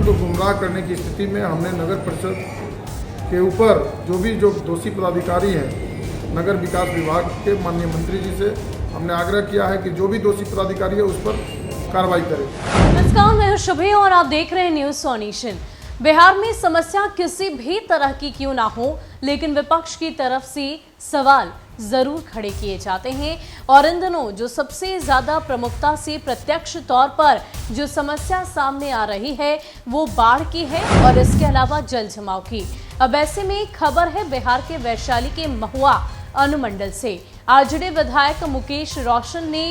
को गुमराह करने की स्थिति में हमने नगर परिषद के ऊपर जो दोषी पदाधिकारी हैं, नगर विकास विभाग के माननीय मंत्री जी से हमने आग्रह किया है कि जो भी दोषी पदाधिकारी है उस पर कार्रवाई करें। नमस्कार, मैं हूं शुभे और आप देख रहे हैं न्यूज़ ऑन नेशन। बिहार में समस्या किसी भी तरह की क्यों ना हो, लेकिन विपक्ष की तरफ से सवाल जरूर खड़े किए जाते हैं। और इन दिनों जो सबसे ज्यादा प्रमुखता से प्रत्यक्ष तौर पर जो समस्या सामने आ रही है वो बाढ़ की है और इसके अलावा जल जमाव की। अब ऐसे में खबर है बिहार के वैशाली के महुआ अनुमंडल से। आरजेडी विधायक मुकेश रोशन ने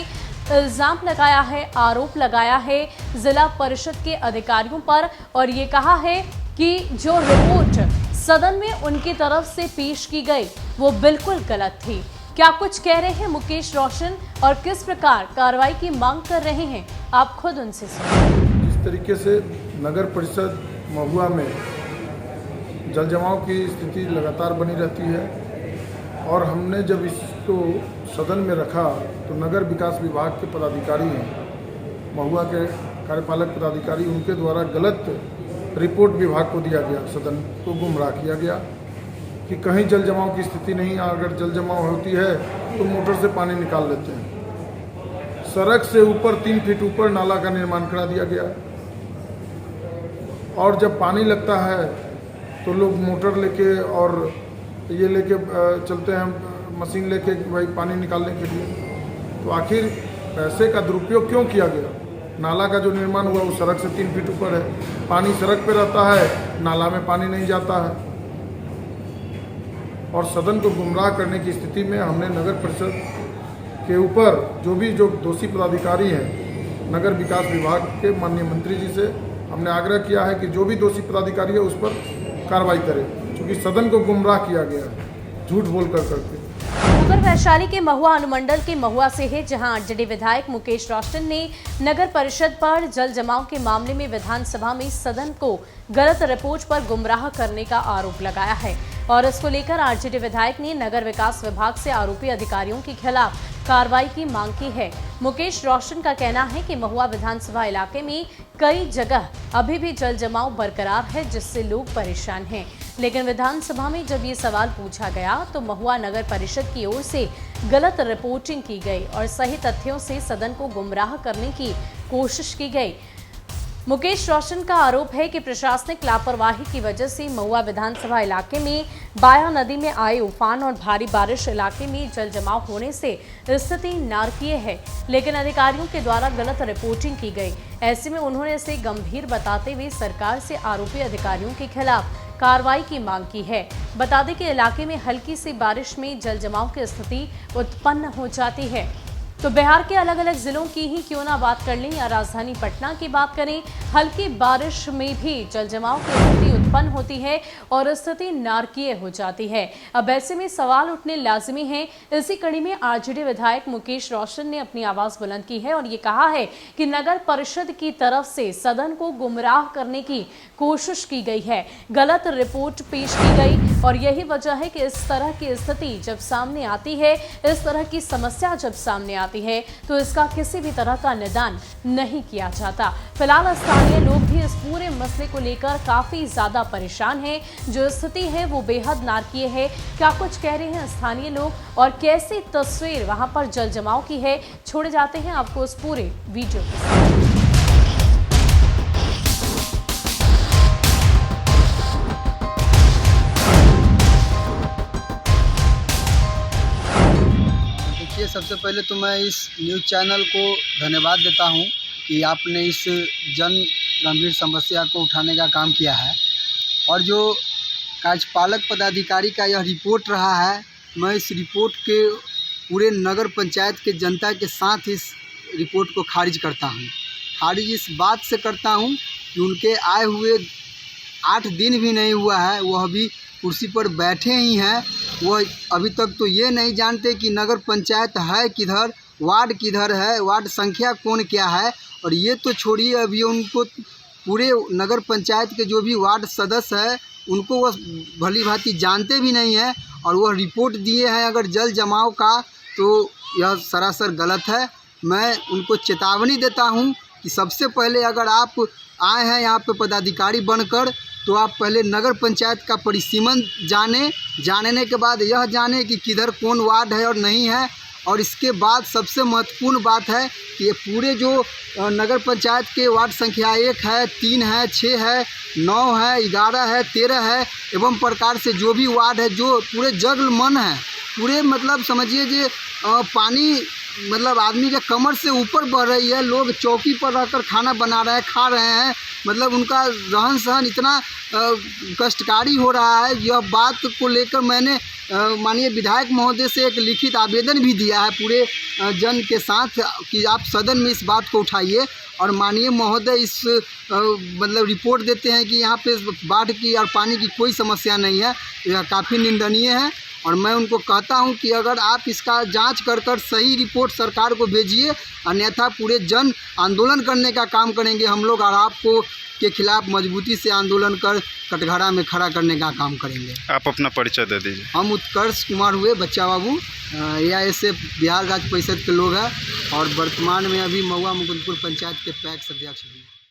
इल्जाम लगाया है, आरोप लगाया है जिला परिषद के अधिकारियों पर और ये कहा है कि जो रिपोर्ट सदन में उनकी तरफ से पेश की गई वो बिल्कुल गलत थी। क्या कुछ कह रहे हैं मुकेश रोशन और किस प्रकार कार्रवाई की मांग कर रहे हैं, आप खुद उनसे सुनिए। इस तरीके से नगर परिषद महुआ में जल जमाव की स्थिति लगातार बनी रहती है और हमने जब इसको सदन में रखा तो नगर विकास विभाग के पदाधिकारी हैं, महुआ के कार्यपालक पदाधिकारी, उनके द्वारा गलत रिपोर्ट विभाग को दिया गया, सदन को गुमराह किया गया कि कहीं जल जमाव की स्थिति नहीं, अगर जल जमाव होती है तो मोटर से पानी निकाल लेते हैं। सड़क से ऊपर 3 फीट ऊपर नाला का निर्माण करा दिया गया और जब पानी लगता है तो लोग मोटर लेके और ये लेके चलते हैं, मशीन लेके भाई पानी निकालने के लिए। तो आखिर पैसे का दुरुपयोग क्यों किया गया? नाला का जो निर्माण हुआ वो सड़क से 3 फीट ऊपर है, पानी सड़क पे रहता है, नाला में पानी नहीं जाता है। और सदन को गुमराह करने की स्थिति में हमने नगर परिषद के ऊपर जो दोषी पदाधिकारी हैं, नगर विकास विभाग के माननीय मंत्री जी से हमने आग्रह किया है कि जो भी दोषी पदाधिकारी है उस पर कार्रवाई करें, क्योंकि सदन को गुमराह किया गया है झूठ बोल करके। खबर वैशाली के महुआ अनुमंडल के महुआ से है, जहां आरजेडी विधायक मुकेश रोशन ने नगर परिषद पर जल जमाव के मामले में विधानसभा में सदन को गलत रिपोर्ट पर गुमराह करने का आरोप लगाया है और इसको लेकर आरजेडी विधायक ने नगर विकास विभाग से आरोपी अधिकारियों के खिलाफ कार्रवाई की मांग की है। मुकेश रोशन का कहना है कि महुआ विधानसभा इलाके में कई जगह अभी भी जल जमाव बरकरार है, जिससे लोग परेशान हैं। लेकिन विधानसभा में जब ये सवाल पूछा गया तो महुआ नगर परिषद की ओर से गलत रिपोर्टिंग की गई और सही तथ्यों से सदन को गुमराह करने की कोशिश की गई। मुकेश रोशन का आरोप है कि प्रशासनिक लापरवाही की वजह से महुआ विधानसभा इलाके में बाया नदी में आए उफान और भारी बारिश इलाके में जल जमाव होने से स्थिति नारकीय है, लेकिन अधिकारियों के द्वारा गलत रिपोर्टिंग की गई। ऐसे में उन्होंने इसे गंभीर बताते हुए सरकार से आरोपी अधिकारियों के खिलाफ कार्रवाई की मांग की है। बता दें कि इलाके में हल्की सी बारिश में जल जमाव की स्थिति उत्पन्न हो जाती है। तो बिहार के अलग अलग जिलों की ही क्यों ना बात कर लें या राजधानी पटना की बात करें, हल्की बारिश में भी जल जमाव की स्थिति उत्पन्न होती है और स्थिति नारकीय हो जाती है। अब ऐसे में सवाल उठने लाजिमी हैं। इसी कड़ी में आरजेडी विधायक मुकेश रोशन ने अपनी आवाज बुलंद की है और ये कहा है कि नगर परिषद की तरफ से सदन को गुमराह करने की कोशिश की गई है, गलत रिपोर्ट पेश की गई और यही वजह है कि इस तरह की स्थिति जब सामने आती है, इस तरह की समस्या जब सामने आती है तो इसका किसी भी तरह का निदान नहीं किया जाता। फिलहाल स्थानीय लोग भी इस पूरे मसले को लेकर काफी ज्यादा परेशान हैं। जो स्थिति है वो बेहद नारकीय है। क्या कुछ कह रहे हैं स्थानीय लोग और कैसी तस्वीर वहां पर जल जमाव की है, छोड़े जाते हैं आपको उस पूरे वीडियो के साथ। सबसे पहले तो मैं इस न्यूज़ चैनल को धन्यवाद देता हूं कि आपने इस जन गंभीर समस्या को उठाने का काम किया है और जो कार्यपालक पदाधिकारी का यह रिपोर्ट रहा है, मैं इस रिपोर्ट के पूरे नगर पंचायत के जनता के साथ इस रिपोर्ट को खारिज करता हूं। खारिज इस बात से करता हूं कि उनके आए हुए 8 दिन भी नहीं हुआ है, वह अभी कुर्सी पर बैठे ही हैं। वह अभी तक तो ये नहीं जानते कि नगर पंचायत है किधर, वार्ड किधर है, वार्ड संख्या कौन क्या है। और ये तो छोड़िए, अभी उनको पूरे नगर पंचायत के जो भी वार्ड सदस्य है उनको वह भली भांति जानते भी नहीं है और वह रिपोर्ट दिए हैं अगर जल जमाव का, तो यह सरासर गलत है। मैं उनको चेतावनी देता हूं कि सबसे पहले अगर आप आए हैं यहाँ पे पदाधिकारी बनकर, तो आप पहले नगर पंचायत का परिसीमन जानने के बाद यह जाने कि किधर कौन वार्ड है और नहीं है। और इसके बाद सबसे महत्वपूर्ण बात है कि ये पूरे जो नगर पंचायत के वार्ड संख्या 1 है, 3 है, 6 है, 9 है, 11 है, 13 है एवं प्रकार से जो भी वार्ड है जो पूरे जगमन है, पूरे मतलब समझिए कि पानी मतलब आदमी के कमर से ऊपर बह रही है। लोग चौकी पर रहकर खाना बना रहे हैं, खा रहे हैं, मतलब उनका रहन सहन इतना कष्टकारी हो रहा है। यह बात को लेकर मैंने माननीय विधायक महोदय से एक लिखित आवेदन भी दिया है पूरे जन के साथ कि आप सदन में इस बात को उठाइए। और माननीय महोदय इस मतलब रिपोर्ट देते हैं कि यहाँ पे बाढ़ की और पानी की कोई समस्या नहीं है। यह काफ़ी निंदनीय है और मैं उनको कहता हूं कि अगर आप इसका जांच कर सही रिपोर्ट सरकार को भेजिए, अन्यथा पूरे जन आंदोलन करने का काम करेंगे हम लोग और आपको के खिलाफ मजबूती से आंदोलन कर कटघरा में खड़ा करने का काम करेंगे। आप अपना परिचय दे दीजिए। हम उत्कर्ष कुमार हुए, बच्चा बाबू, AISF बिहार राज्य परिषद के लोग हैं और वर्तमान में अभी महुआ मुकुंदपुर पंचायत के पैक्स अध्यक्ष भी हैं।